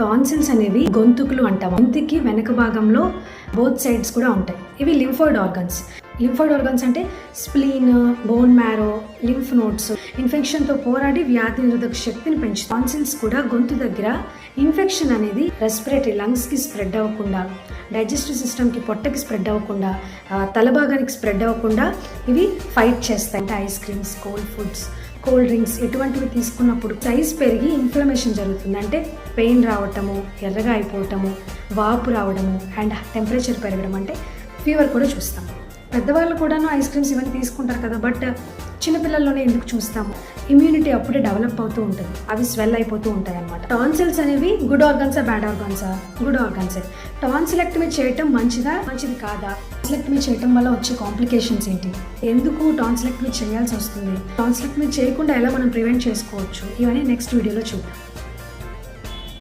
Tonsils అనేవి గొంతుకులు అంటాం. గొంతుకి వెనక భాగంలో బోత్ సైడ్స్ కూడా ఉంటాయి. ఇవి లింఫాయిడ్ ఆర్గన్స్. లింఫాయిడ్ ఆర్గన్స్ అంటే spleen, bone marrow, lymph nodes ఇన్ఫెక్షన్తో పోరాడి వ్యాధి నిరోధక శక్తిని పెంచుతాయి. టాన్సిల్స్ కూడా గొంతు దగ్గర ఇన్ఫెక్షన్ అనేది రెస్పిరేటరీ లంగ్స్కి స్ప్రెడ్ అవ్వకుండా, డైజెస్టివ్ సిస్టమ్కి పొట్టకి స్ప్రెడ్ అవ్వకుండా, తల భాగానికి స్ప్రెడ్ అవ్వకుండా ఇవి ఫైట్ చేస్తాయి. అంటే ice creams, cold foods, cold drinks ఇటువంటివి తీసుకున్నప్పుడు సైజ్ పెరిగి ఇన్ఫ్లమేషన్ జరుగుతుంది. అంటే పెయిన్ రావటము, ఎర్రగా అయిపోవటము, వాపు రావడము అండ్ టెంపరేచర్ పెరగడం, అంటే ఫీవర్ కూడా చూస్తాం. పెద్దవాళ్ళు కూడాను ఐస్ క్రీమ్స్ ఇవన్నీ తీసుకుంటారు కదా, బట్ చిన్నపిల్లల్లోనే ఎందుకు చూస్తాము? ఇమ్యూనిటీ అప్పుడే డెవలప్ అవుతూ ఉంటుంది, అవి స్వెల్ అయిపోతూ ఉంటాయి అన్నమాట. టాన్సిల్స్ అనేవి గుడ్ ఆర్గన్సా, బ్యాడ్ ఆర్గన్సా? గుడ్ ఆర్గన్సే. టాన్సిలెక్టమీ చేయటం మంచిదా, మంచిది కాదా? టాన్సిలెక్టమీ చేయటం వల్ల వచ్చే కాంప్లికేషన్స్ ఏంటి? ఎందుకు టాన్సిలెక్టమీ చేయాల్సి వస్తుంది? టాన్సిలెక్టమీ చేయకుండా ఎలా మనం ప్రివెంట్ చేసుకోవచ్చు? ఇవన్నీ నెక్స్ట్ వీడియోలో చూద్దాం.